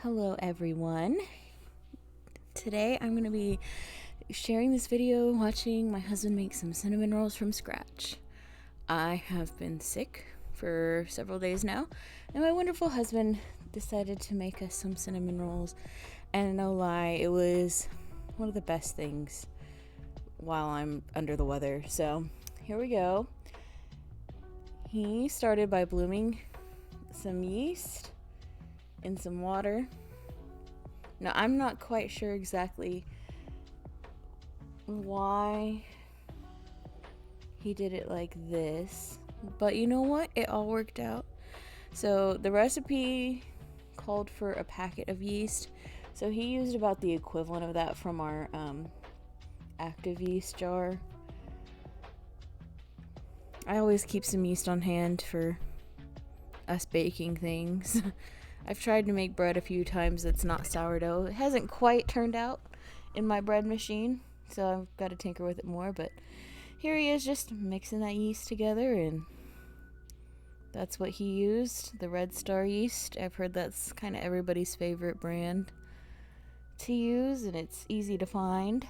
Hello everyone. Today I'm going to be sharing this video watching my husband make some cinnamon rolls from scratch. I have been sick for several days now, and my wonderful husband decided to make us some cinnamon rolls, and no lie, it was one of the best things while I'm under the weather. So here we go. He started by blooming some yeast in some water. Now, I'm not quite sure exactly why he did it like this, but you know what? It all worked out. So the recipe called for a packet of yeast, so he used about the equivalent of that from our active yeast jar. I always keep some yeast on hand for us baking things. I've tried to make bread a few times that's not sourdough. It hasn't quite turned out in my bread machine, so I've got to tinker with it more, but here he is just mixing that yeast together, and that's what he used, the Red Star yeast. I've heard that's kind of everybody's favorite brand to use, and it's easy to find.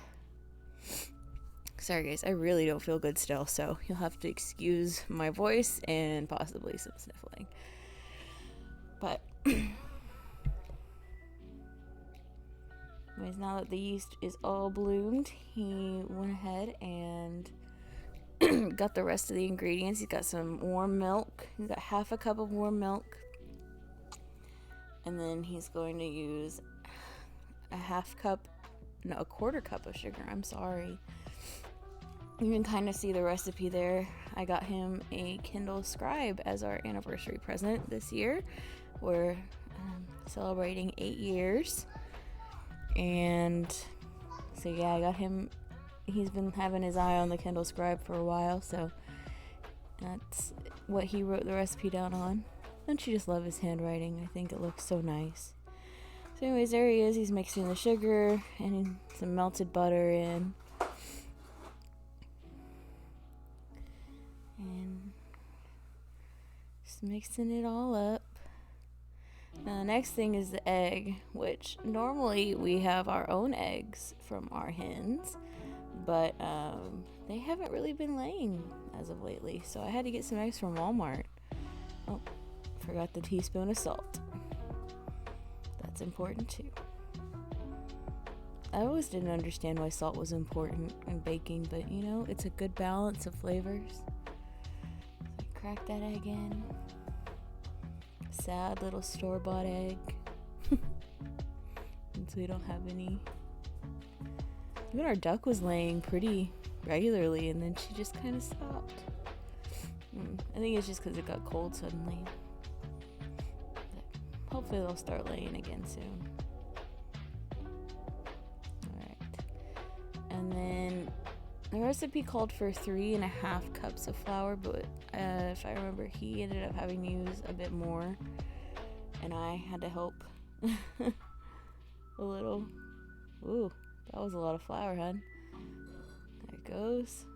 Sorry guys, I really don't feel good still, so you'll have to excuse my voice and possibly some sniffling. But anyways, now that the yeast is all bloomed, he went ahead and got the rest of the ingredients. He's got some warm milk. He's got half a cup of warm milk. And then he's going to use a quarter cup of sugar. I'm sorry. You can kind of see the recipe there. I got him a Kindle Scribe as our anniversary present this year. We're celebrating 8 years. And so yeah, I got him. He's been having his eye on the Kindle Scribe for a while, so that's what he wrote the recipe down on. Don't you just love his handwriting? I think it looks so nice. So anyways, there he is. He's mixing the sugar and some melted butter in. And just mixing it all up. Now the next thing is the egg, which normally we have our own eggs from our hens, but they haven't really been laying as of lately, so I had to get some eggs from Walmart. Oh, forgot the teaspoon of salt. That's important too. I always didn't understand why salt was important in baking, but you know, it's a good balance of flavors. So I cracked that egg in. Sad little store-bought egg. Since we don't have any. Even our duck was laying pretty regularly, and then she just kind of stopped. I think it's just because it got cold suddenly. But hopefully they'll start laying again soon. Alright. And then the recipe called for 3.5 cups of flour, but if I remember, he ended up having to use a bit more, and I had to help a little. Ooh, that was a lot of flour, hun. There it goes.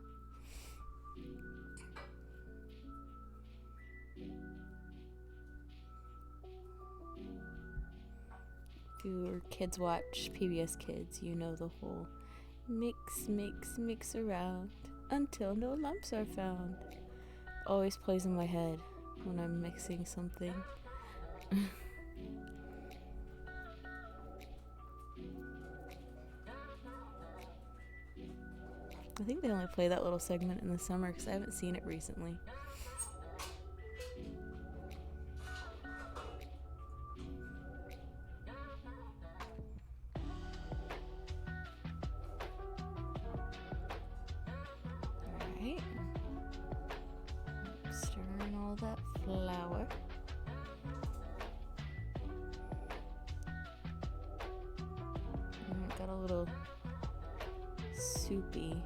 If your kids watch PBS Kids, you know the whole mix around until no lumps are found. Always plays in my head when I'm mixing something. I think they only play that little segment in the summer because I haven't seen it recently. Alright. Stirring all that flour. Got a little soupy.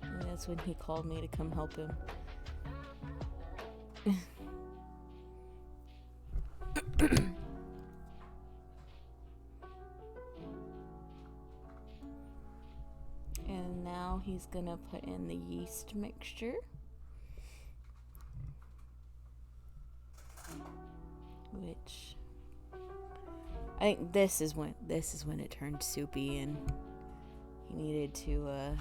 And that's when he called me to come help him. And now he's gonna put in the yeast mixture, which think this is when it turned soupy and he needed to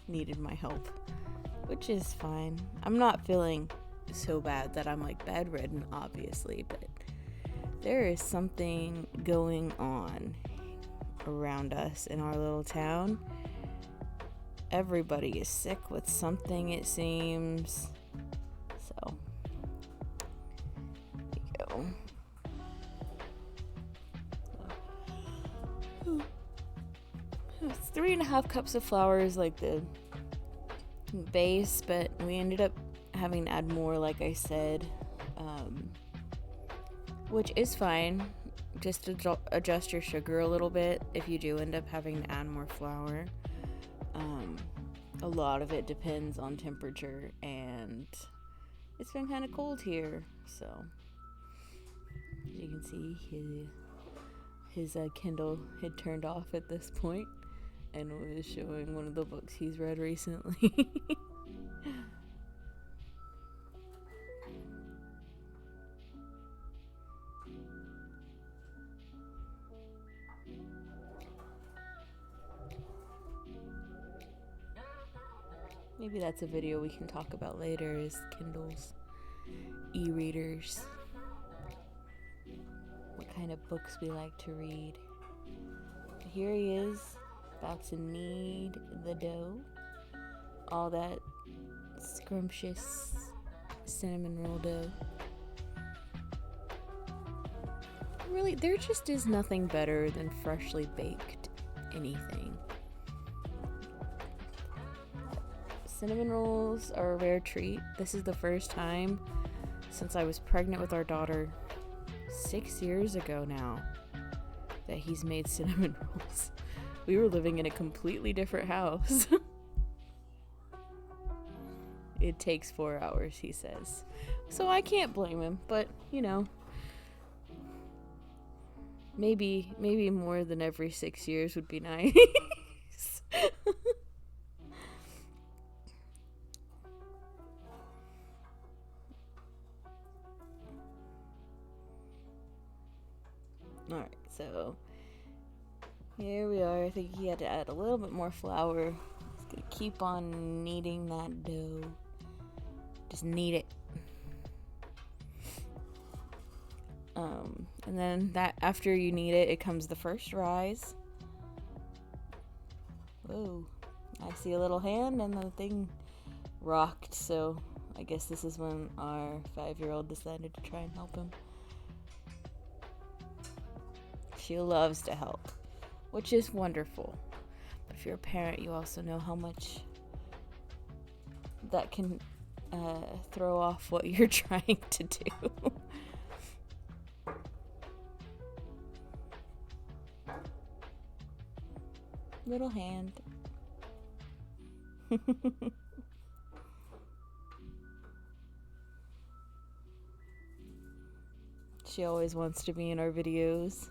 needed my help, which is fine. I'm not feeling so bad that I'm like bedridden, obviously, but there is something going on around us in our little town. Everybody is sick with something, it seems. So, there you go. It's 3.5 cups of flour is like the base, but we ended up having to add more, like I said, which is fine. Just adjust your sugar a little bit if you do end up having to add more flour. A lot of it depends on temperature, and it's been kind of cold here, so you can see his Kindle had turned off at this point and was showing one of the books he's read recently. Maybe that's a video we can talk about later, is Kindles, e-readers, what kind of books we like to read. Here he is, about to knead the dough. All that scrumptious cinnamon roll dough. Really, there just is nothing better than freshly baked anything. Cinnamon rolls are a rare treat. This is the first time since I was pregnant with our daughter 6 years ago now that he's made cinnamon rolls. We were living in a completely different house. It takes 4 hours, he says. So I can't blame him, but you know, maybe more than every 6 years would be nice. Alright, so here we are. I think he had to add a little bit more flour. He's gonna keep on kneading that dough. Just knead it. And then that after you knead it, it comes the first rise. Whoa, I see a little hand and the thing rocked, so I guess this is when our 5-year-old decided to try and help him. She loves to help, which is wonderful. But if you're a parent, you also know how much that can throw off what you're trying to do. Little hand. She always wants to be in our videos.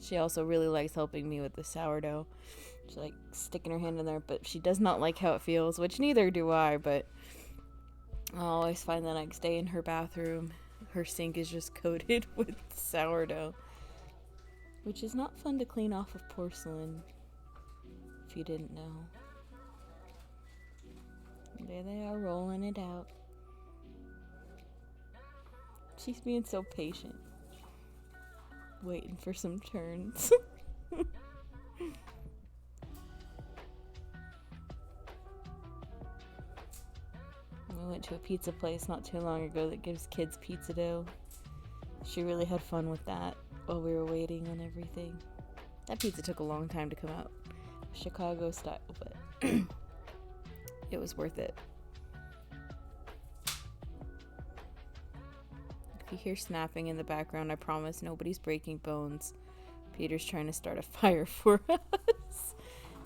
She also really likes helping me with the sourdough. She's like sticking her hand in there, but she does not like how it feels, which neither do I, but I always find the next day in her bathroom, her sink is just coated with sourdough, which is not fun to clean off of porcelain, if you didn't know. There they are, rolling it out. She's being so patient. Waiting for some turns. We went to a pizza place not too long ago that gives kids pizza dough. She really had fun with that while we were waiting on everything. That pizza took a long time to come out. Chicago style, but it was worth it. If you hear snapping in the background, I promise nobody's breaking bones. Peter's trying to start a fire for us.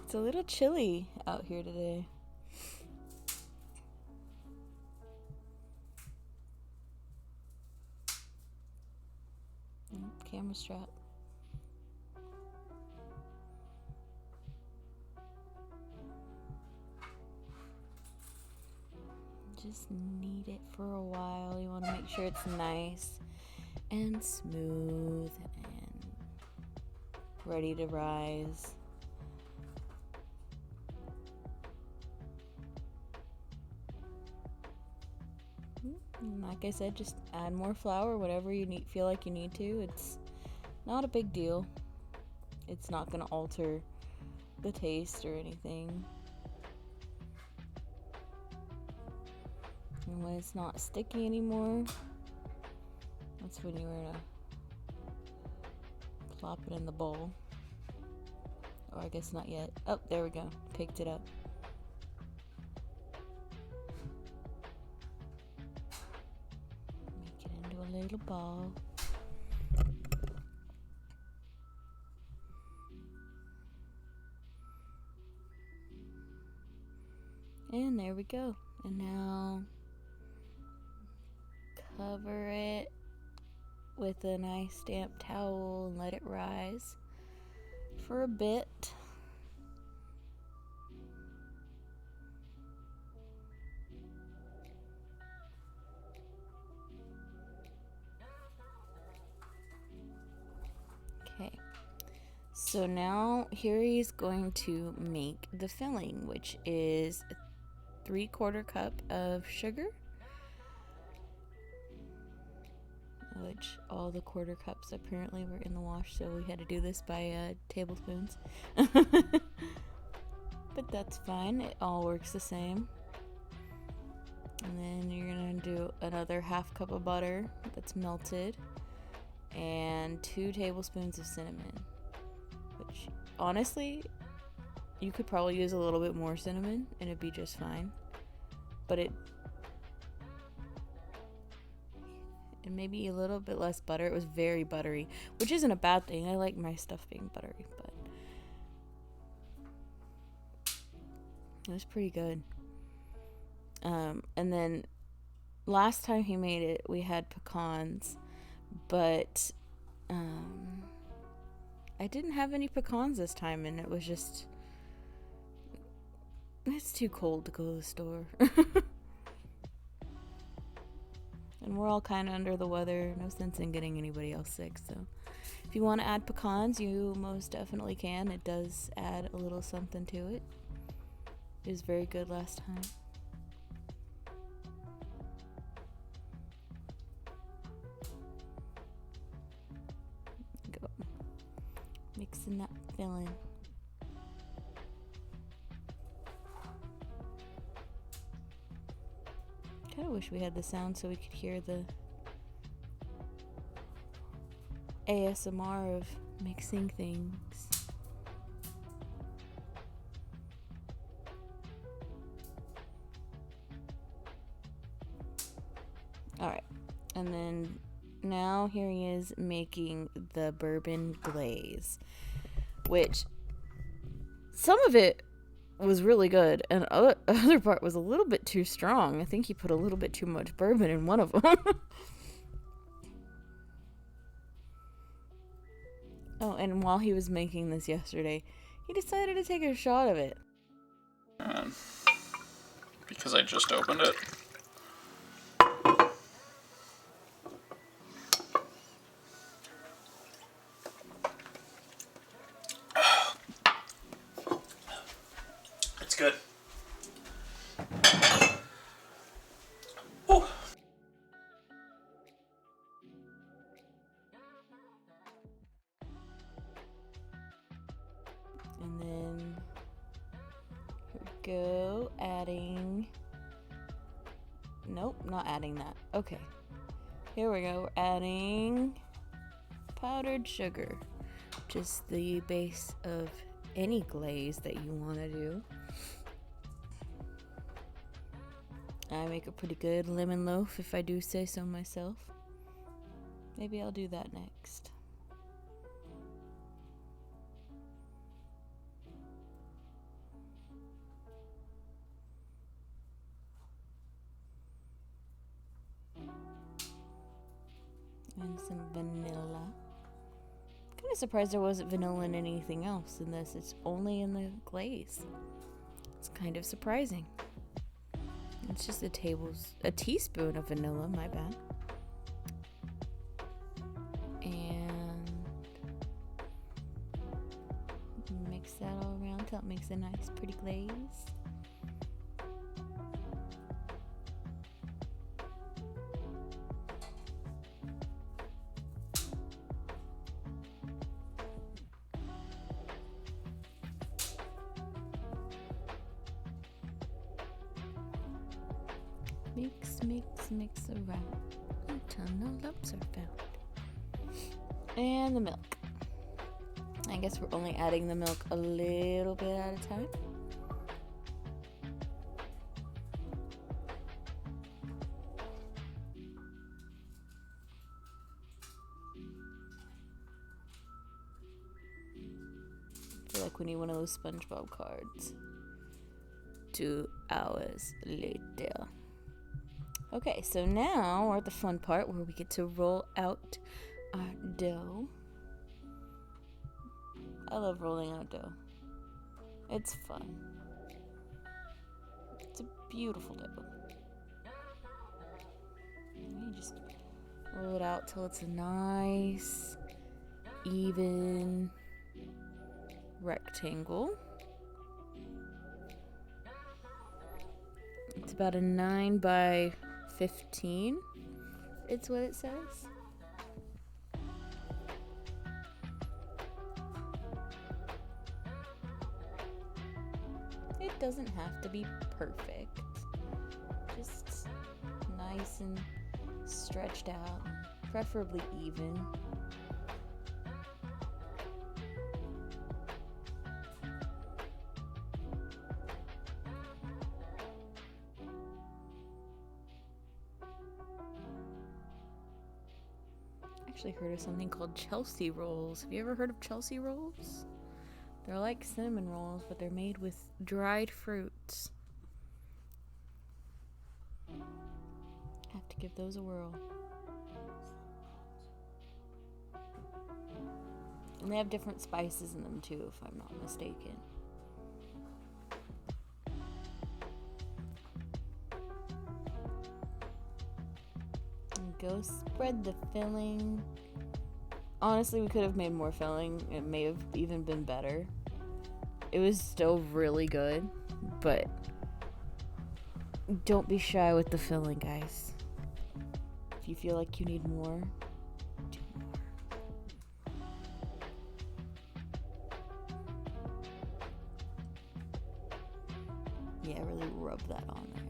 It's a little chilly out here today. Camera strap. just knead it for a while. You want to make sure it's nice and smooth and ready to rise. And like I said, just add more flour, whatever you feel like you need to. It's not a big deal. It's not going to alter the taste or anything. And when it's not sticky anymore, that's when you're going to plop it in the bowl. Or I guess not yet. Oh, there we go. Picked it up. Make it into a little ball. And there we go. And now cover it with a nice damp towel and let it rise for a bit. Okay, so now here he's going to make the filling, which is a 3/4 cup of sugar, which all the quarter cups apparently were in the wash, so we had to do this by tablespoons. But that's fine, it all works the same. And then you're gonna do another 1/2 cup of butter that's melted and 2 tablespoons of cinnamon, which honestly you could probably use a little bit more cinnamon and it'd be just fine, but it maybe a little bit less butter. It was very buttery, which isn't a bad thing. I like my stuff being buttery, but it was pretty good. And then last time he made it, we had pecans, but I didn't have any pecans this time, and it was just, it's too cold to go to the store. And we're all kind of under the weather. No sense in getting anybody else sick. So if you want to add pecans, you most definitely can. It does add a little something to it. It was very good last time. Go. Mixing that filling. I wish we had the sound so we could hear the ASMR of mixing things. Alright, and then now here he is making the bourbon glaze, which some of it was really good, and other part was a little bit too strong. I think he put a little bit too much bourbon in one of them. Oh, and while he was making this yesterday, he decided to take a shot of it. Because I just opened it. It's good. Ooh. And then here we go, adding, nope, not adding that. Okay, here we go, we're adding powdered sugar, just the base of any glaze that you want to do. I make a pretty good lemon loaf, if I do say so myself. Maybe I'll do that next. And some vanilla. Kind of surprised there wasn't vanilla in anything else in this. It's only in the glaze. It's kind of surprising. It's just a teaspoon of vanilla, my bad. And mix that all around until it makes a nice pretty glaze. Mix around until no lumps are found. And the milk. I guess we're only adding the milk a little bit at a time. I feel like we need one of those SpongeBob cards. 2 hours later. Okay, so now we're at the fun part where we get to roll out our dough. I love rolling out dough. It's fun. It's a beautiful dough. You just roll it out till it's a nice, even rectangle. It's about a 9 by 15. It's what it says. It doesn't have to be perfect. Just nice and stretched out, and preferably even. Actually heard of something called Chelsea rolls. Have you ever heard of Chelsea rolls? They're like cinnamon rolls, but they're made with dried fruits. Have to give those a whirl. And they have different spices in them too, if I'm not mistaken. And go spread the filling. Honestly, we could have made more filling. It may have even been better. It was still really good, but don't be shy with the filling, guys. If you feel like you need more, do more. Yeah, really rub that on there.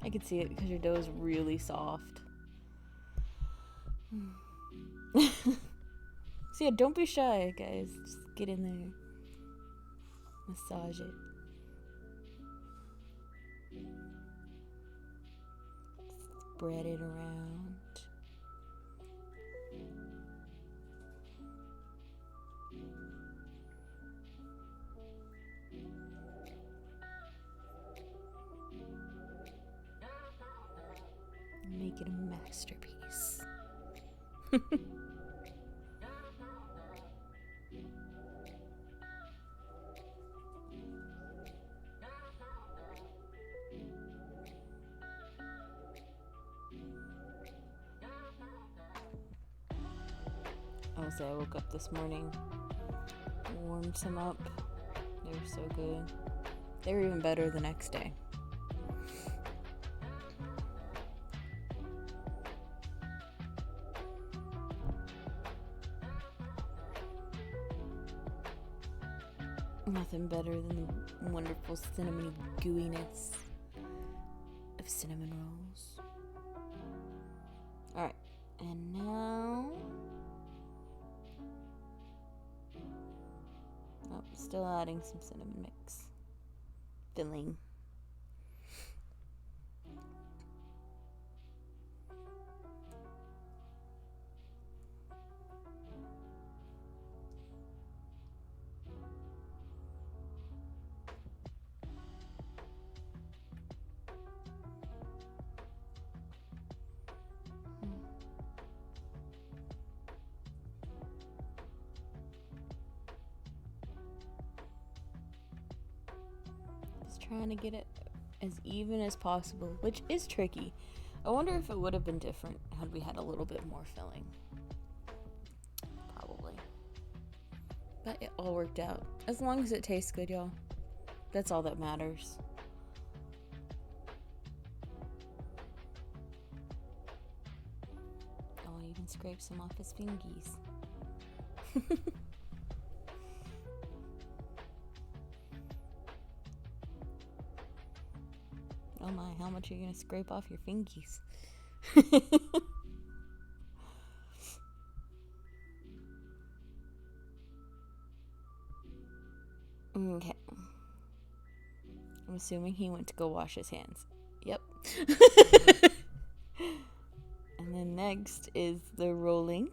I can see it because your dough is really soft. So yeah, don't be shy, guys. Just get in there. Massage it. Spread it around. Make it a masterpiece. Honestly, I woke up this morning, warmed some up. They were so good. They were even better the next day. Nothing better than the wonderful cinnamony gooiness of cinnamon rolls. Alright, and now... Oh, still adding some cinnamon mix. Filling. trying to get it as even as possible, which is tricky. I wonder if it would have been different had we had a little bit more filling. Probably. But it all worked out. As long as it tastes good, y'all. That's all that matters. Oh, you can scrape some off his fingies. Oh my, how much are you gonna scrape off your fingies? Okay. I'm assuming he went to go wash his hands. Yep. And then next is the rolling.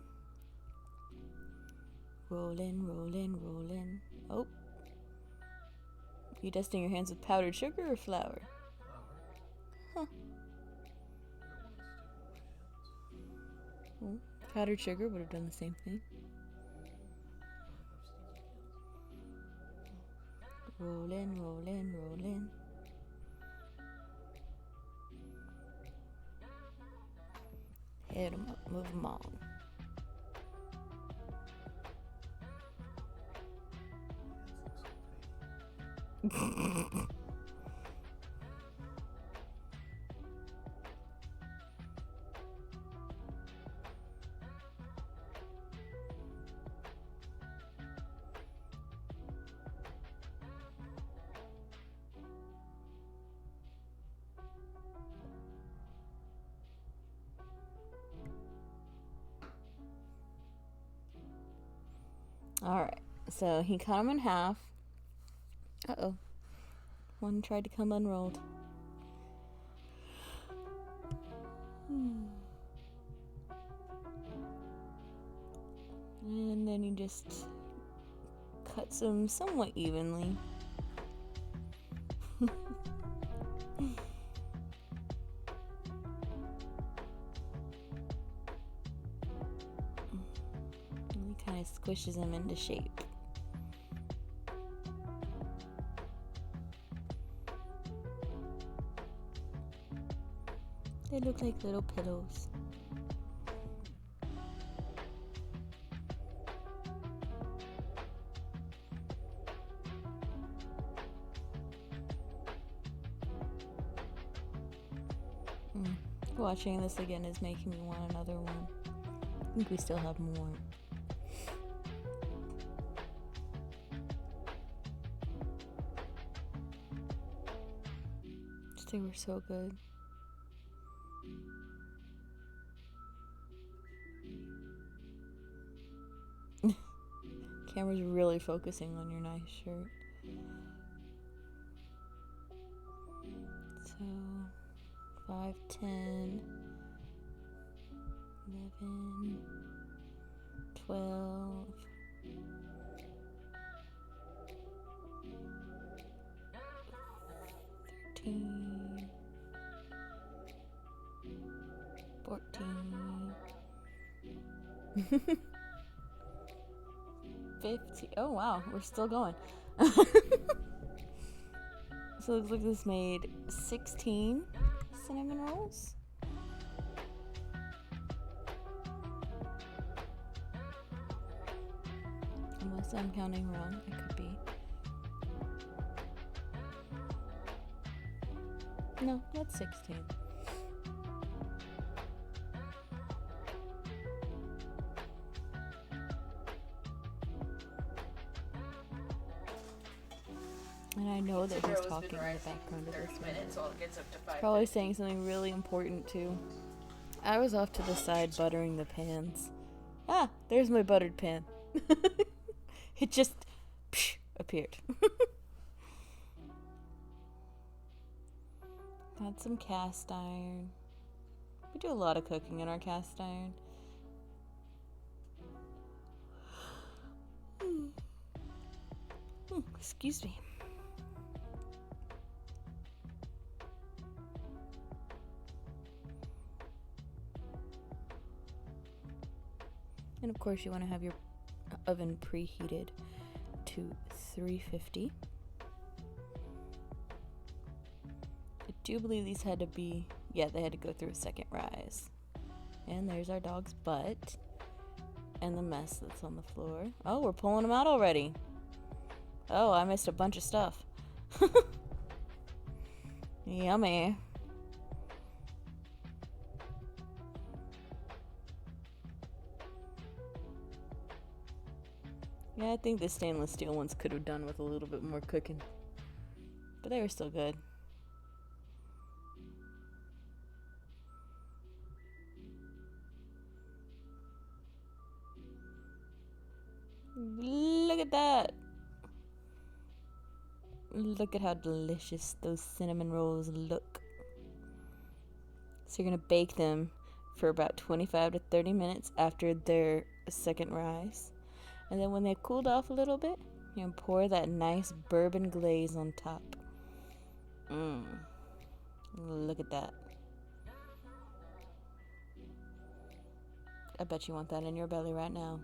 Rolling, rolling, rolling. Oh. You dusting your hands with powdered sugar or flour? Huh. Well, powdered sugar would have done the same thing. Rolling, rolling, rolling. Hit 'em up, move 'em on. Alright, so he cut them in half. Uh-oh. One tried to come unrolled. And then he just cuts them somewhat evenly. He kind of squishes them into shape. They look like little pillows. Watching this again is making me want another one. I think we still have more. They were so good. Camera's really focusing on your nice shirt. So 5, 10, 11, 12, 13, 14, 50. Oh wow, we're still going. So it looks like this made 16 cinnamon rolls. Unless I'm counting wrong, it could be. No, that's 16. And I know that he's talking in the background of this one. Probably saying something really important too. I was off to the side buttering the pans. Ah, there's my buttered pan. It just appeared. Got some cast iron. We do a lot of cooking in our cast iron. Excuse me. And of course you want to have your oven preheated to 350. do believe these had to be, yeah, they had to go through a second rise. And there's our dog's butt. And the mess that's on the floor. Oh, we're pulling them out already. Oh, I missed a bunch of stuff. Yummy. Yeah, I think the stainless steel ones could have done with a little bit more cooking. But they were still good. Look at that. Look at how delicious those cinnamon rolls look. So you're going to bake them for about 25 to 30 minutes after their second rise. And then when they cooled off a little bit, you're going to pour that nice bourbon glaze on top. Look at that. I bet you want that in your belly right now.